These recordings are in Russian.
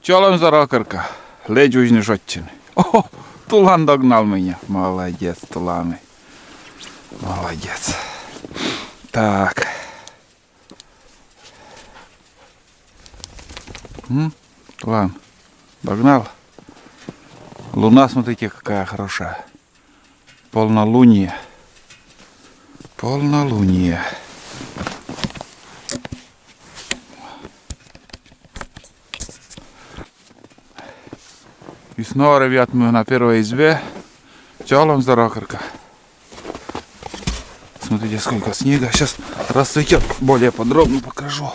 Чолом зарокерка. Ледь не жотчини. О, Тулан догнал меня. Молодец, Туланы. Молодец. Так. Тулан, догнал? Луна, смотрите, какая хорошая. Полнолуние. Полнолуние. И снова, ребят, мы на первой избе. Чолом зарокерка. Смотрите, сколько снега. Сейчас расцветет, более подробно покажу.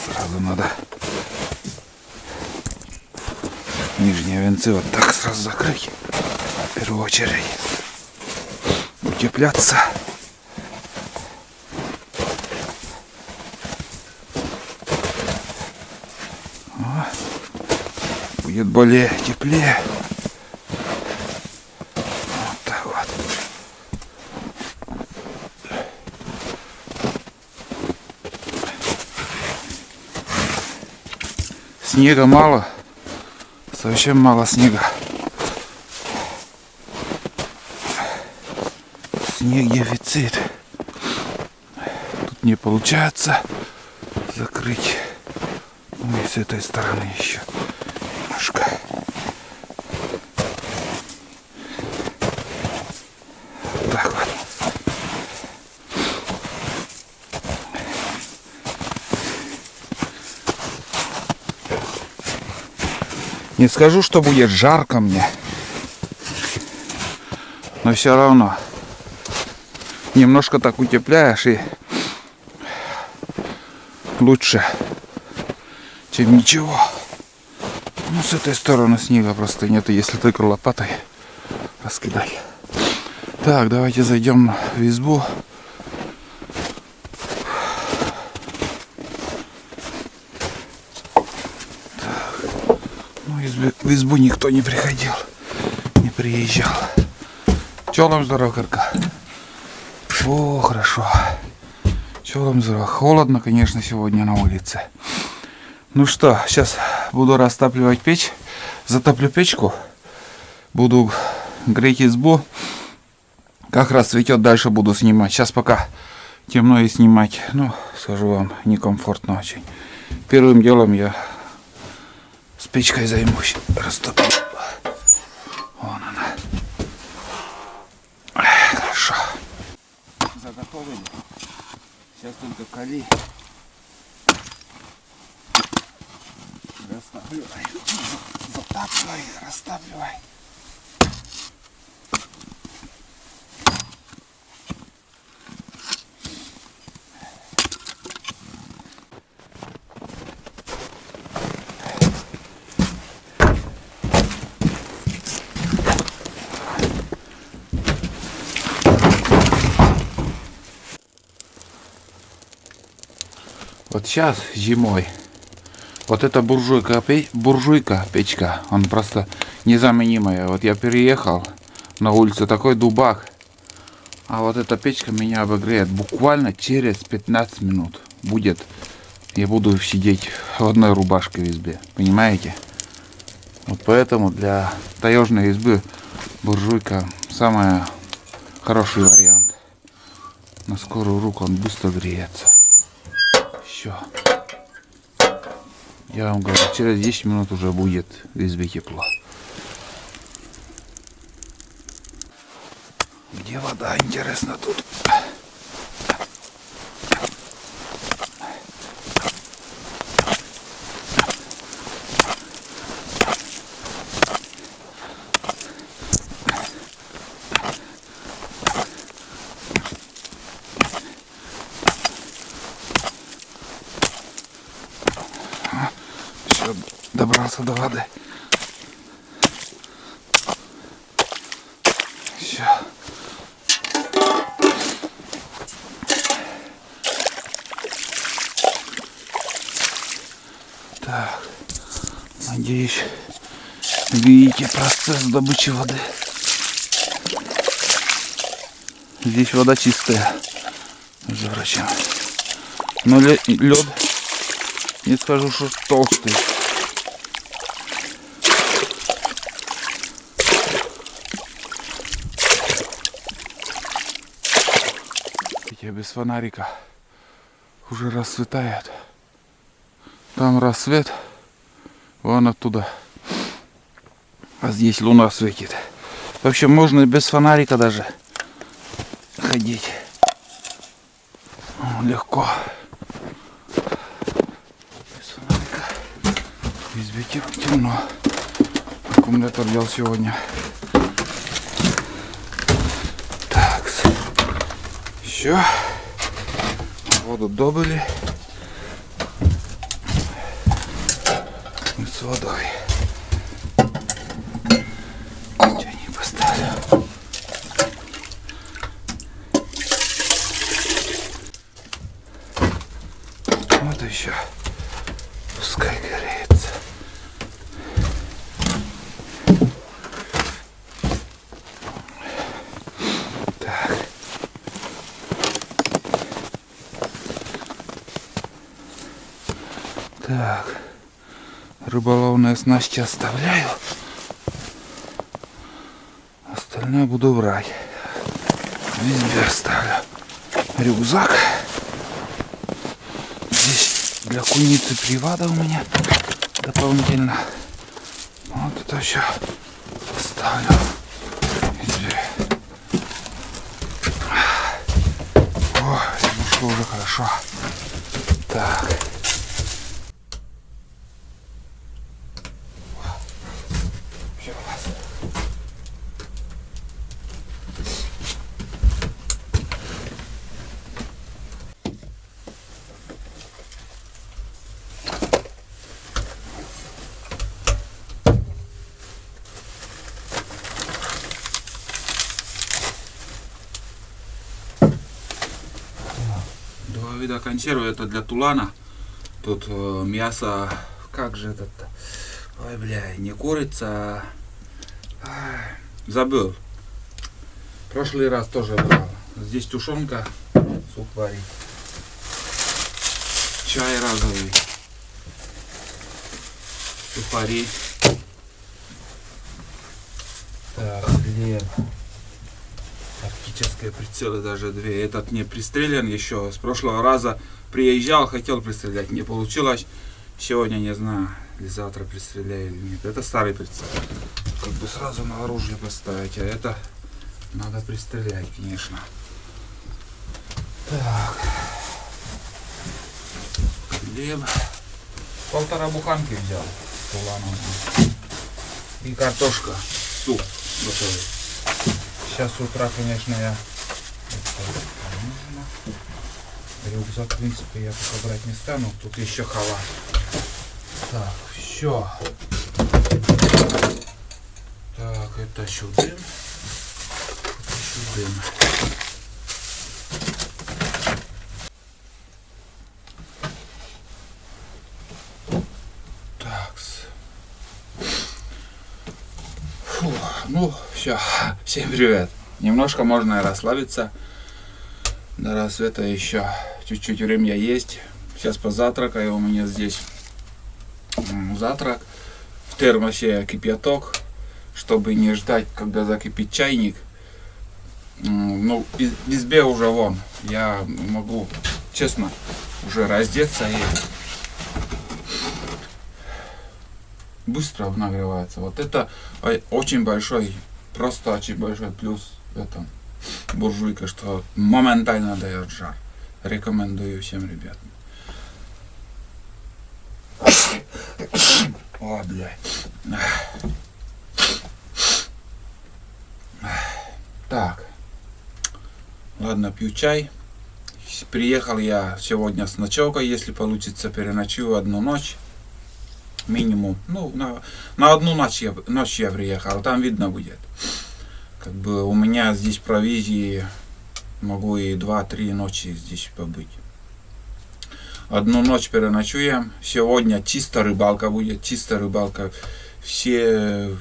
Сразу надо нижние венцы вот так сразу закрыть. В первую очередь утепляться. Будет более теплее. Вот так вот. Снега мало. Совсем мало снега. Снег дефицит. Тут не получается закрыть. Ну и с этой стороны еще немножко. Вот так вот. Не скажу, что будет жарко мне, но все равно немножко так утепляешь и лучше, чем ничего. Ну, с этой стороны снега просто нету, если только лопатой раскидать. Так, давайте зайдем в избу. В избу никто не приходил, не приезжал. Чолом зарокерка. О, хорошо. Чолом зарок. Холодно, конечно, сегодня на улице. Ну что, сейчас буду растапливать печь. Затоплю печку. Буду греть избу. Как раз цветет, дальше буду снимать. Сейчас пока темно и снимать, ну, скажу вам, некомфортно очень. Первым делом я с печкой займусь. Растоплю. Вон она. Хорошо. Заготовили. Сейчас только кали. Растапливай. Затапливай, растапливай. Вот сейчас зимой вот эта буржуйка печка, он просто незаменимая. Вот я переехал, на улице такой дубак, а вот эта печка меня обогреет буквально через 15 минут. Я буду сидеть в одной рубашке в избе, понимаете? Вот поэтому для таежной избы буржуйка самый хороший вариант. На скорую руку он быстро греется. Все. Я вам говорю, через 10 минут уже будет в избе тепло. Где вода, интересно, тут? Все, добрался до воды. Все. Так, надеюсь, видите процесс добычи воды. Здесь вода чистая, между прочим. Но лед, не скажу, что толстый. Я без фонарика. Уже расцветает. Там рассвет. Вон оттуда. А здесь луна светит. В общем, можно без фонарика даже ходить. Легко. Без фонарика. В избе темно. Аккумулятор взял сегодня. Так. Еще. Воду добыли. И с водой. Чайник поставлю. Вот еще. Пускай греется. Так. Так. Рыболовные снасти оставляю. Остальное буду брать. В избе оставлю рюкзак. Здесь для куницы привада у меня дополнительно. Вот это все оставлю в избе. О, ну что, уже хорошо. Так. Два вида консервы, это для тулана. Тут мясо, как же этот, ой, бля, не курица, забыл. Прошлый раз тоже брал. Здесь тушенка, суп варить, чай разовый, сухари, так, хлеб. Оптические прицелы даже две. Этот не пристрелен еще. С прошлого раза приезжал, хотел пристрелять, не получилось. Сегодня не знаю, или завтра пристреляю или нет. Это старый прицел. Как бы сразу на оружие поставить, а это надо пристрелять, конечно. Так. Хлеб. 1,5 буханки взял. И картошка. Суп готовый. Сейчас с утра, конечно, я рюкзак, в принципе, я пока брать не стану. Тут еще халат. Так, все. Так, это сюда. Сюда. Так. Фу, ну, все. Всем привет. Немножко можно расслабиться. До рассвета еще чуть-чуть времени есть. Сейчас позавтракаю. У меня здесь завтрак. В термосе кипяток, чтобы не ждать, когда закипит чайник. Ну, в избе уже вон. Я могу, честно, уже раздеться и быстро нагревается. Вот это очень большой, просто очень большой плюс в этом буржуйка, что моментально дает жар. Рекомендую всем ребятам. О, блядь. Так. Ладно, пью чай. Приехал я сегодня с ночевкой. Если получится, переночую одну ночь. Минимум. Ну, на одну ночь я приехал. Там видно будет. Как бы у меня здесь провизии. Могу и 2-3 ночи здесь побыть. Одну ночь переночуем. Сегодня чисто рыбалка будет. Чисто рыбалка. Все,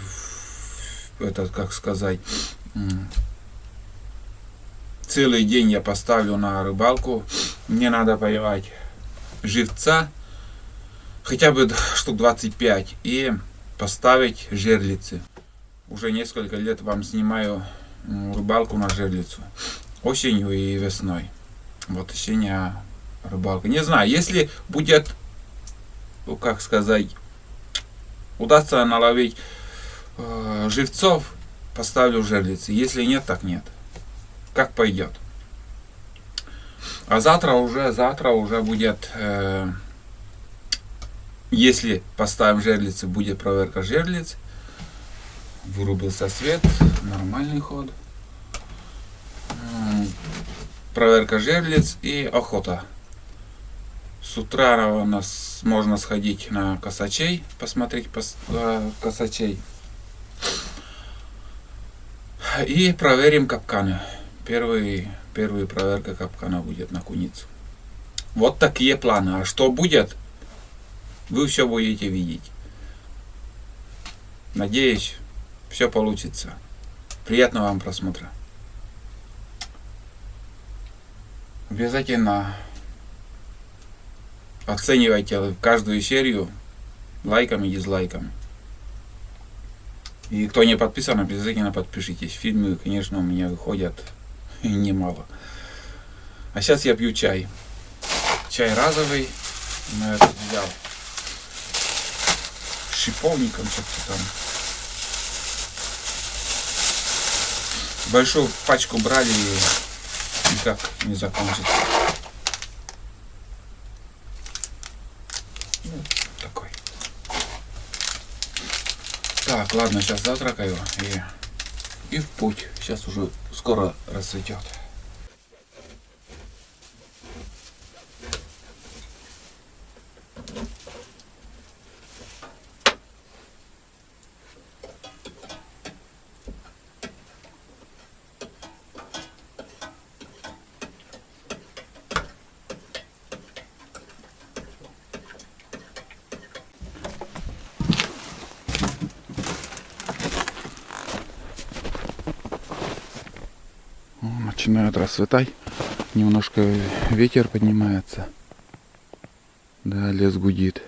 это как сказать, целый день я поставлю на рыбалку. Мне надо поймать живца, хотя бы штук 25, и поставить жерлицы. Уже несколько лет вам снимаю рыбалку на жерлицу. Осенью и весной. Вот осенняя рыбалка. Не знаю, если будет, ну, как сказать, удастся наловить живцов, поставлю жерлицы. Если нет, так нет. Как пойдет. А завтра уже будет, если поставим жерлицы, будет проверка жерлиц. Вырубился свет, нормальный ход. Проверка жерлиц и охота. С утра у нас можно сходить на косачей, посмотреть косачей. И проверим капканы. Первая проверка капкана будет на куницу. Вот такие планы. А что будет, вы все будете видеть. Надеюсь, все получится. Приятного вам просмотра. Обязательно оценивайте каждую серию лайками и дизлайками. И кто не подписан, обязательно подпишитесь. Фильмы, конечно, у меня выходят немало. А сейчас я пью чай. Чай разовый. Но этот взял с шиповником, что-то там. Большую пачку брали и никак не закончится. Вот такой. Так, ладно, сейчас завтракаю и в путь. Сейчас уже скоро рассветет. Начинает расцветать, немножко ветер поднимается, да, лес гудит.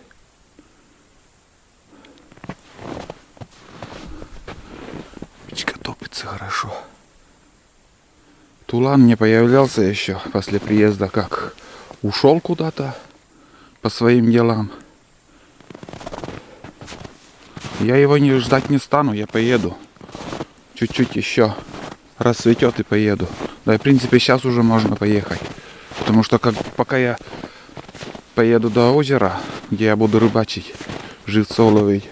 Печка топится хорошо. Тулан не появлялся еще после приезда, как ушел куда-то по своим делам. Я его не ждать не стану, я поеду. Чуть-чуть еще рассветет и поеду. Да и в принципе сейчас уже можно поехать. Потому что пока я поеду до озера, где я буду рыбачить, живцов ловить,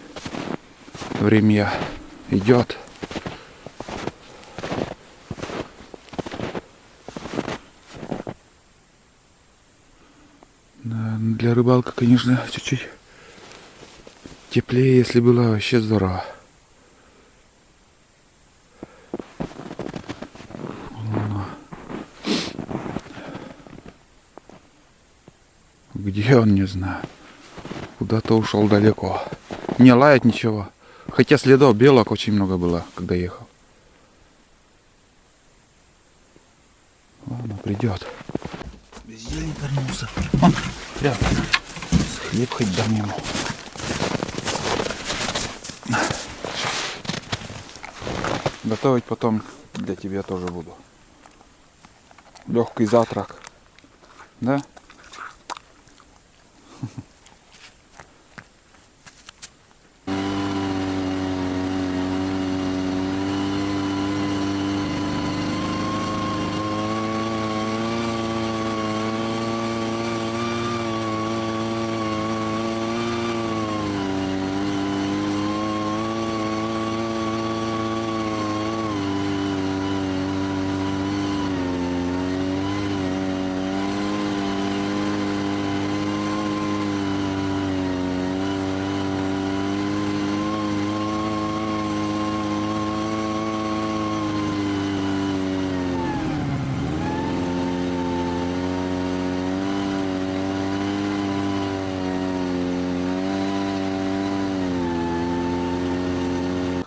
время идет. Да, для рыбалки, конечно, чуть-чуть теплее, если было, вообще здорово. Где он, не знаю. Куда-то ушел далеко. Не лает ничего. Хотя следов белок очень много было, когда ехал. Ладно, придет. Без зелени вернулся. Он рядом. Хлеб хоть дам ему. Готовить потом для тебя тоже буду. Легкий завтрак. Да?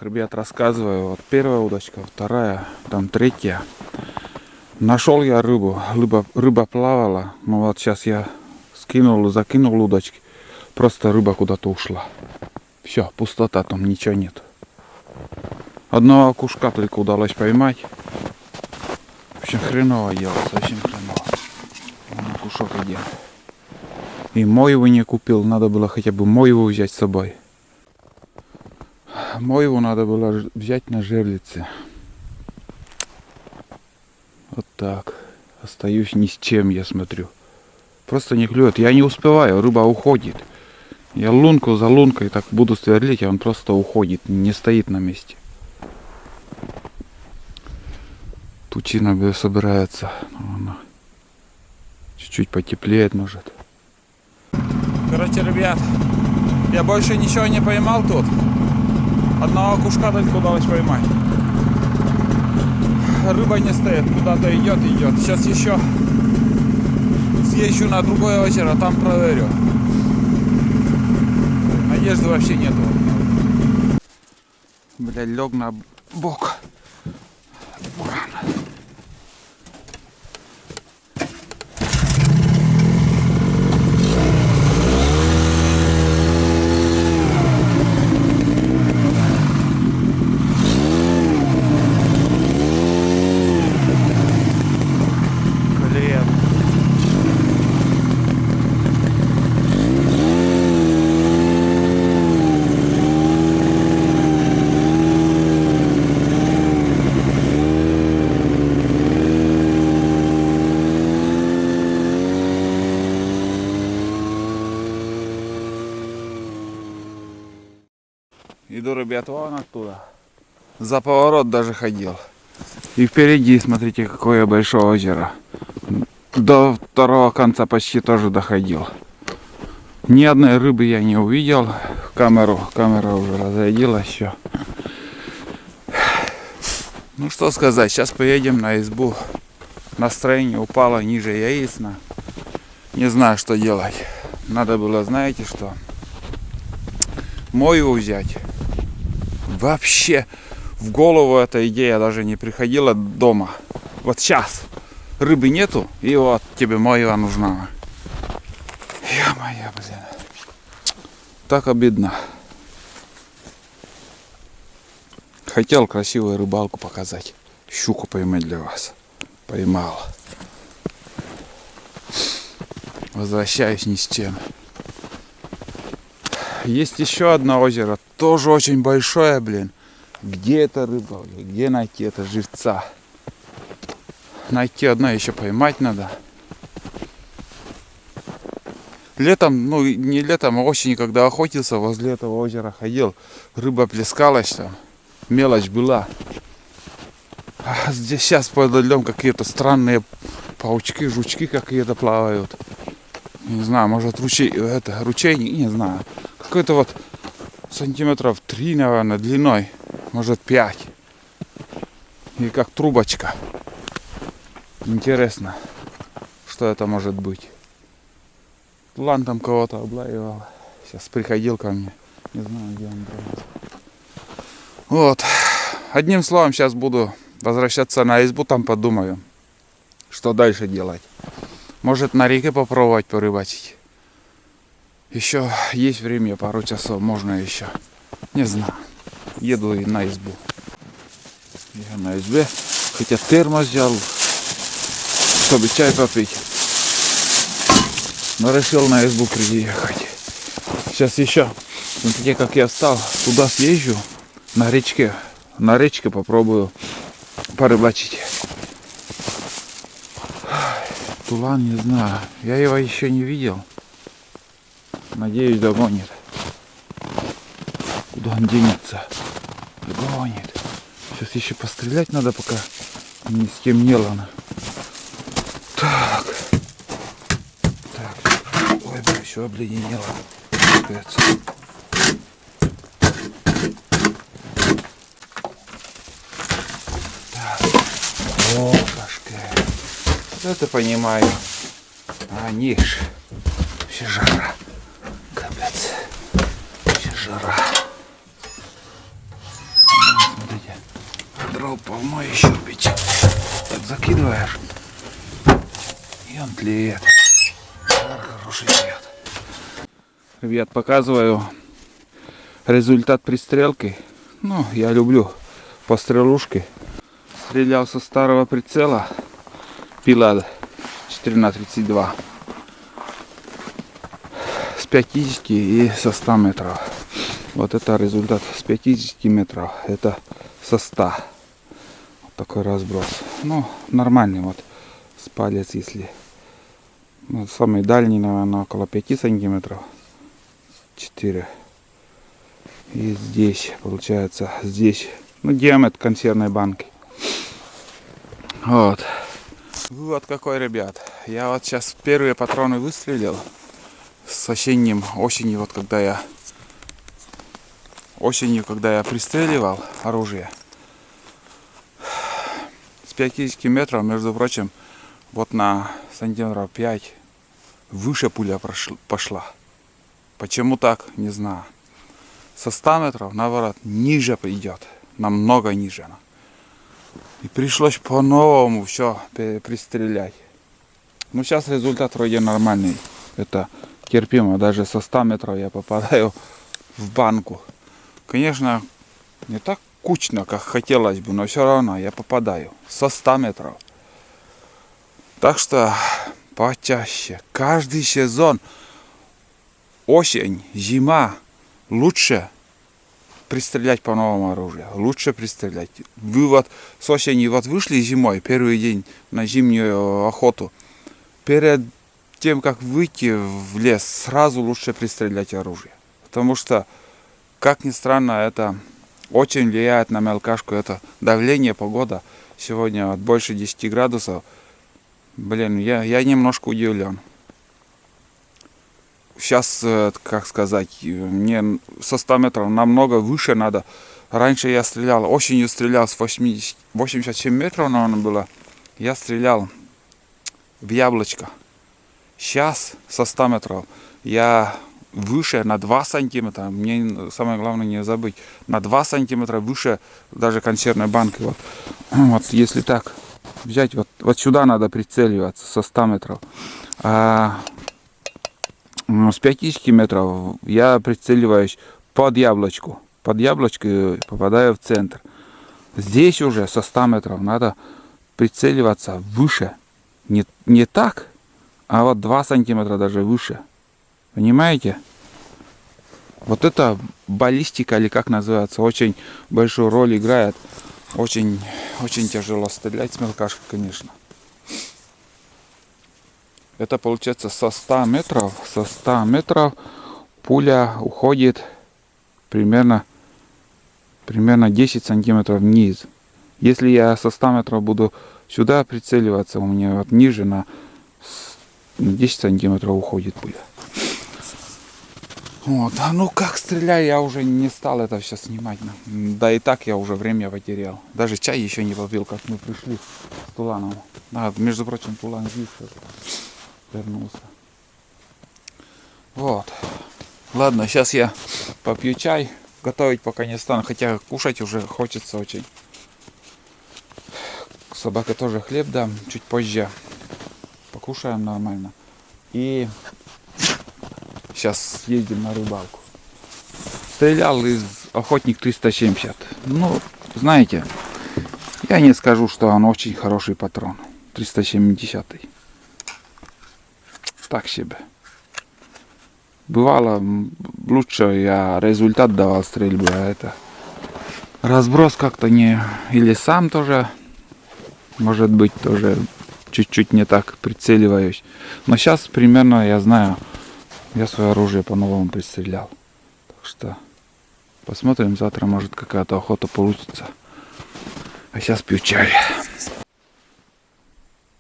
Ребят, рассказываю. Вот первая удочка, вторая, там третья. Нашел я рыбу. Рыба плавала. Но вот сейчас я скинул, закинул удочки. Просто рыба куда-то ушла. Все, пустота, там ничего нет. Одного окушка только удалось поймать. В общем, хреново дело, совсем хреново. Вон окушок один. И мойву не купил, надо было хотя бы мойву взять с собой. Мойву надо было взять на жерлице. Вот так. Остаюсь ни с чем, я смотрю. Просто не клюет. Я не успеваю, рыба уходит. Я лунку за лункой так буду сверлить, а он просто уходит, не стоит на месте. Тучина собирается. Чуть-чуть потеплеет, может. Короче, ребят, я больше ничего не поймал тут. Одного окушка только удалось поймать. Рыба не стоит, куда-то идет. Сейчас еще съезжу на другое озеро, там проверю. Надежды вообще нету. Блядь, лег на бок. Иду, ребят, вон оттуда. За поворот даже ходил. И впереди, смотрите, какое большое озеро. До второго конца почти тоже доходил. Ни одной рыбы я не увидел. Камера уже разрядилась, все. Ну что сказать, сейчас поедем на избу. Настроение упало ниже яиц. Не знаю, что делать. Надо было, знаете что? Мойву взять. Вообще в голову эта идея даже не приходила дома. Вот сейчас рыбы нету, и вот тебе мойва нужна. Ё-моё, блин. Так обидно. Хотел красивую рыбалку показать. Щуку поймать для вас. Поймал. Возвращаюсь ни с чем. Есть еще одно озеро, тоже очень большое, блин. Где эта рыба? Где найти это живца? Найти одно еще поймать надо. Летом, ну не летом, а осенью, когда охотился, возле этого озера ходил. Рыба плескалась там. Мелочь была. А здесь сейчас под льдом какие-то странные паучки, жучки какие-то плавают. Не знаю, может ручей, не знаю. Какой-то вот сантиметров 3, наверное, длиной. Может 5. И как трубочка. Интересно, что это может быть. План там кого-то облаивал. Сейчас приходил ко мне. Не знаю, где он был. Вот. Одним словом, сейчас буду возвращаться на избу, там подумаю, что дальше делать. Может на реке попробовать порыбачить. Еще есть время, пару часов, можно еще. Не знаю. Еду и на избу. Я на избе. Хотя термос взял, чтобы чай попить. Но решил на избу приехать. Сейчас еще, смотрите, как я встал. Туда съезжу, на речке. На речке попробую порыбачить. Тулан, не знаю. Я его еще не видел. Надеюсь, догонит. Куда он денется? Догонит. Сейчас еще пострелять надо, пока не стемнело. Так. Ой, бля, еще обледенело. Капец. Так. О, башка. Вот это понимаю. А, ниш. Вообще жара. Капец. Вообще жара. Смотрите. Дров полно еще печь. Так закидываешь. И он тлеет. Жар хороший. хороший дает. Ребят, показываю результат пристрелки. Ну, я люблю пострелушки. Стрелял со старого прицела Пилад 4х32 с 50 и со 100 метров. Вот это результат с 50 метров. Это со 100. Вот такой разброс. Ну, нормальный вот с палец, если. Ну, самый дальний, наверное, около 5 сантиметров. 4. И здесь, получается, здесь, ну, диаметр консервной банки. Вот. Вывод какой, ребят. Я вот сейчас первые патроны выстрелил с осенью, вот когда я пристреливал оружие. С 50 метров, между прочим, вот на сантиметров 5 выше пуля пошла. Почему так, не знаю. Со 100 метров, наоборот, ниже идет. Намного ниже. И пришлось по-новому все пристрелять. Ну, сейчас результат вроде нормальный. Это терпимо. Даже со 100 метров я попадаю в банку. Конечно, не так кучно, как хотелось бы, но все равно я попадаю со 100 метров. Так что почаще. Каждый сезон, осень, зима, лучше пристрелять по новому оружию. Лучше пристрелять. Вы вот с осени вот вышли зимой, первый день на зимнюю охоту. Перед тем, как выйти в лес, сразу лучше пристрелять оружие. Потому что, как ни странно, это очень влияет на мелкашку. Это давление, погода. Сегодня вот больше 10 градусов. Блин, я немножко удивлен. Сейчас, как сказать, мне со 100 метров намного выше надо. Раньше я стрелял, осенью стрелял с 87 метров, наверное, было. Я стрелял в яблочко. Сейчас со 100 метров я выше на 2 сантиметра. Мне самое главное не забыть. На 2 сантиметра выше даже консервной банки. Вот если так взять, вот сюда надо прицеливаться со 100 метров. С 50 метров я прицеливаюсь под яблочку. Под яблочко попадаю в центр. Здесь уже со 100 метров надо прицеливаться выше. Не так, а вот 2 сантиметра даже выше. Понимаете? Вот это баллистика, или как называется, очень большую роль играет. Очень тяжело стрелять с мелкашкой, конечно. Это получается со 100 метров пуля уходит примерно 10 сантиметров вниз. Если я со 100 метров буду сюда прицеливаться, у меня вот ниже на 10 сантиметров уходит пуля. Вот. А ну как стреляю, я уже не стал это все снимать. Да и так я уже время потерял. Даже чай еще не попил, как мы пришли с Туланом. А, между прочим, Тулан здесь вернулся. Вот. Ладно, сейчас я попью чай. Готовить пока не стану, хотя кушать уже хочется очень. Собака тоже хлеб дам чуть позже. Покушаем нормально. И сейчас съездим на рыбалку. Стрелял из охотник 370. Ну, знаете, я не скажу, что он очень хороший патрон. 370. Так себе. Бывало, лучше я результат давал стрельбы, а это разброс как-то не... Или сам тоже, может быть, тоже чуть-чуть не так прицеливаюсь. Но сейчас примерно я знаю, я свое оружие по-новому пристрелял. Так что посмотрим, завтра может какая-то охота получится. А сейчас пью чай.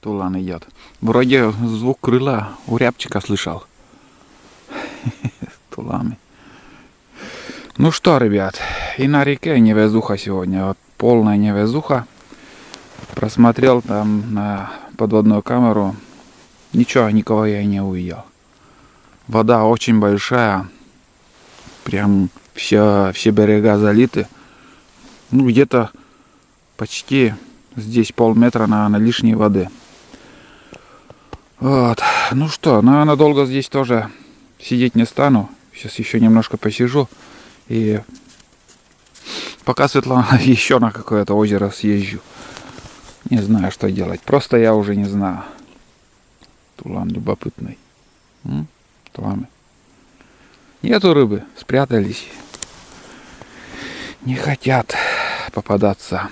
Тулан идет. Вроде звук крыла у рябчика слышал. Тулами. Ну что, ребят, и на реке невезуха сегодня. Вот полная невезуха. Просмотрел там на подводную камеру. Ничего, никого я не увидел. Вода очень большая. Прям все берега залиты. Ну, где-то почти здесь полметра, наверное, лишней воды. Вот. Ну что, наверное, долго здесь тоже сидеть не стану. Сейчас еще немножко посижу. И пока Светлана еще на какое-то озеро съезжу. Не знаю, что делать. Просто я уже не знаю. Тулан любопытный. Туламы. Нету рыбы. Спрятались. Не хотят попадаться.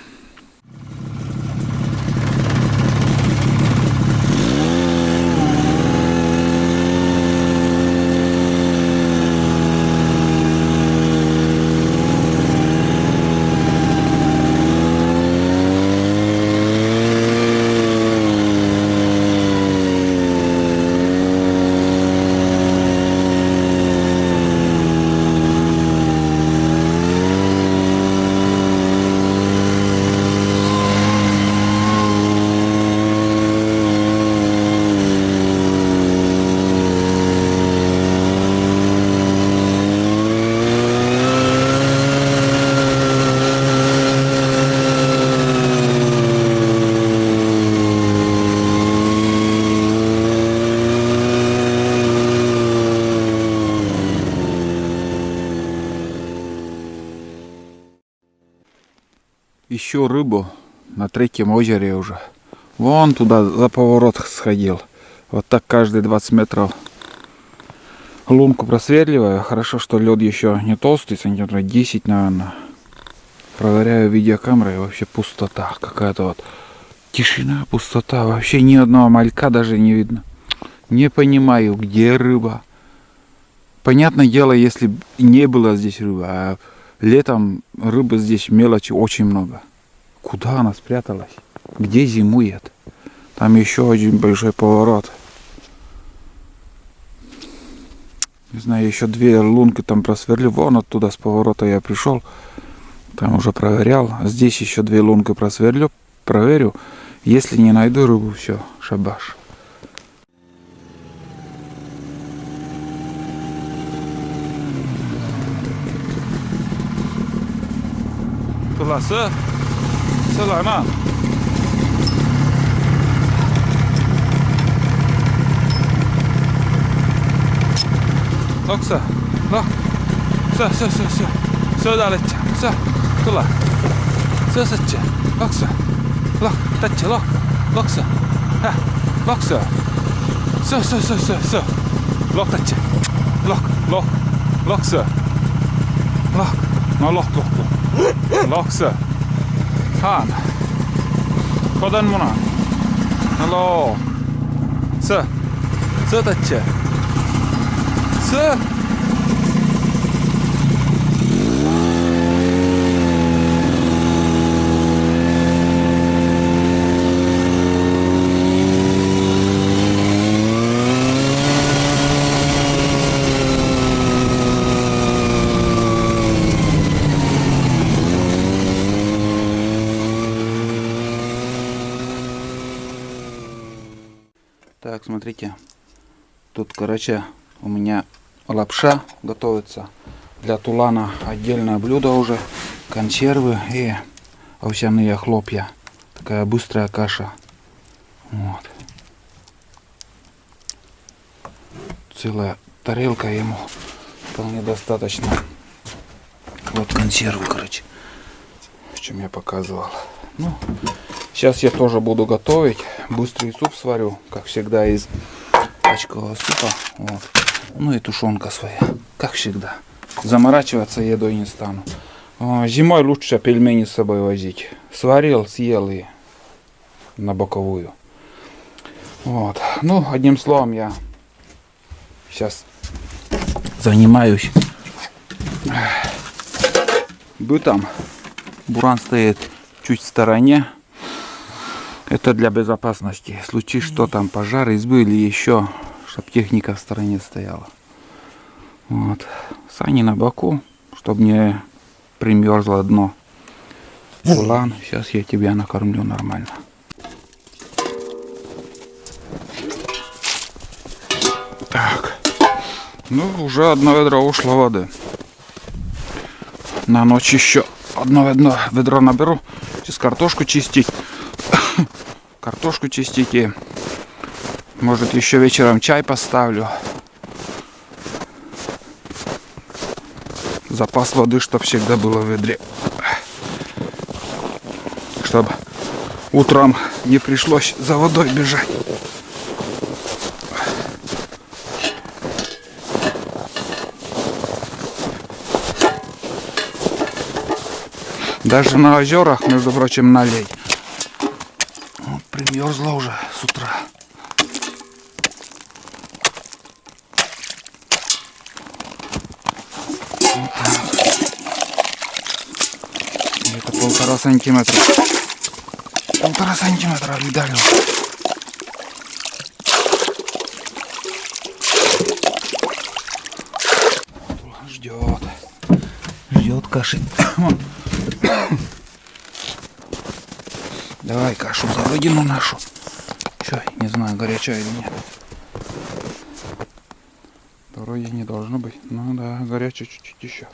Ищу рыбу на третьем озере уже. Вон туда за поворот сходил. Вот так каждые 20 метров лунку просверливаю. Хорошо, что лед еще не толстый, сантиметров 10, наверное. Проверяю видеокамерой, вообще пустота. Какая-то вот тишина, пустота. Вообще ни одного малька даже не видно. Не понимаю, где рыба. Понятное дело, если не было здесь рыбы, а летом рыбы здесь мелочи очень много. Куда она спряталась? Где зимует? Там еще один большой поворот. Не знаю, еще 2 лунки там просверлил. Вон оттуда с поворота я пришел. Там уже проверял. Здесь еще 2 лунки просверлю. Проверю. Если не найду рыбу, все, шабаш. Класса. Салама. Loksa. Lok. Sö daletja. Sö. Tulla. Sö satja. Loksa. Lok. Tatja. Lok. Loksa. Häh. Loksa. Sö. Lok tatja. Lok. Loksa. Lok. No lok. Loksa. Haan. Kodan muna. Hello. Sö. Sö tatja. Sö. Так, смотрите, тут, короче, у меня лапша готовится. Для тулана отдельное блюдо уже, консервы и овсяные хлопья. Такая быстрая каша. Вот. Целая тарелка ему вполне достаточно. Вот консервы, короче, в чем я показывал. Ну, сейчас я тоже буду готовить. Быстрый суп сварю, как всегда, из пачкового супа. Вот. Ну и тушенка своя, как всегда. Заморачиваться едой не стану. Зимой лучше пельмени с собой возить. Сварил, съел и на боковую. Вот. Ну, одним словом, я сейчас занимаюсь бытом. Буран стоит чуть в стороне. Это для безопасности. В случае что там пожар избы или еще, чтобы техника в стороне стояла. Вот. Сани на боку, чтобы не примерзло дно. Тулан, сейчас я тебя накормлю нормально. Так. Ну, уже одно ведро ушло воды. На ночь еще одно ведро наберу. Сейчас картошку чистить. Картошку чистить и Может, еще вечером чай поставлю. Запас воды, чтоб всегда было в ведре. Чтобы утром не пришлось за водой бежать. Даже на озерах, между прочим, налей. Вот, примерзла уже с утра. Вот так. Где-то 1,5 сантиметра. 1,5 сантиметра видали. Ждет. Ждет каши. Давай кашу за родину нашу. Че, не знаю, горячая или нет. Вроде не должно быть. Ну да, горячая чуть-чуть еще.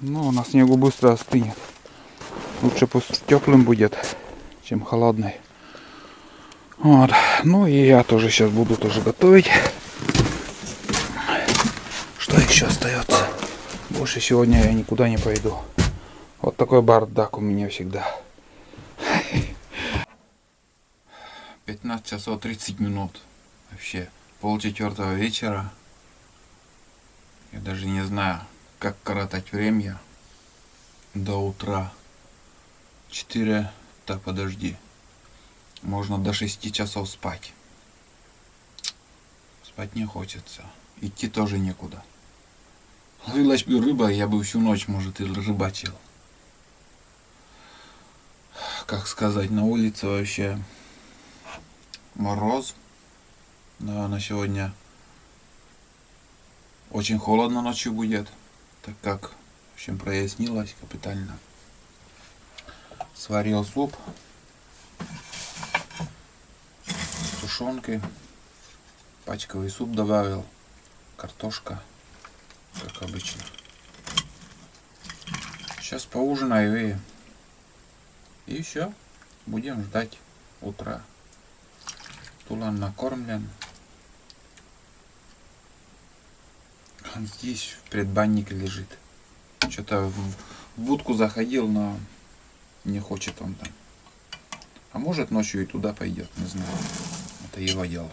Но на снегу быстро остынет. Лучше пусть теплым будет, чем холодный. Вот. Ну и я тоже сейчас буду тоже готовить. Что еще остается? Больше сегодня я никуда не пойду. Вот такой бардак у меня всегда. 15 часов 30 минут. Вообще 3:30 вечера. Я даже не знаю, как коротать время до утра. 4, так подожди. Можно до 6 часов спать. Спать не хочется. Идти тоже некуда. Ловилась бы рыба, я бы всю ночь, может, и рыбачил. Как сказать, на улице вообще мороз. Да, на сегодня очень холодно ночью будет, так как, в общем, прояснилось капитально. Сварил суп с тушенкой, пачковый суп добавил, картошка, как обычно. Сейчас поужинаю и все, будем ждать утра. Тулан накормлен. Он здесь в предбаннике лежит. Что-то в будку заходил, но не хочет он там. А может ночью и туда пойдет, не знаю. Это его дело.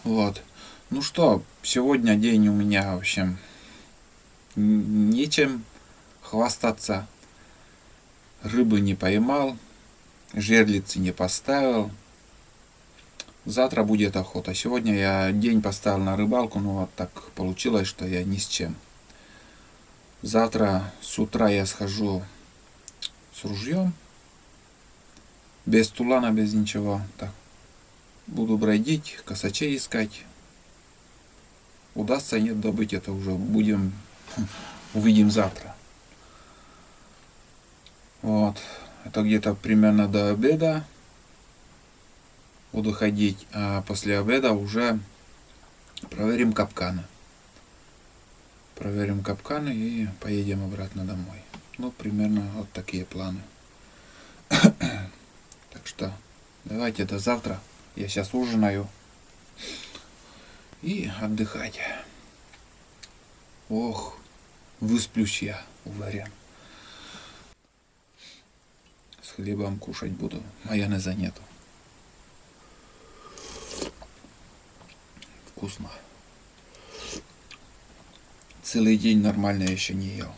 Вот. Ну что, сегодня день у меня, в общем, нечем хвастаться. Рыбы не поймал, жерлицы не поставил. Завтра будет охота. Сегодня я день поставил на рыбалку, но вот так получилось, что я ни с чем. Завтра с утра я схожу с ружьем. Без тулана, без ничего. Так. Буду бродить, косачей искать. Удастся, нет, добыть, это уже увидим завтра. Вот. Это где-то примерно до обеда. Буду ходить, а после обеда уже проверим капканы. Проверим капканы и поедем обратно домой. Ну, примерно вот такие планы. Так что, давайте до завтра. Я сейчас ужинаю. И отдыхать. Ох, высплюсь я, уверен. С хлебом кушать буду. Майонеза нету. Вкусно. Целый день нормально еще не ел.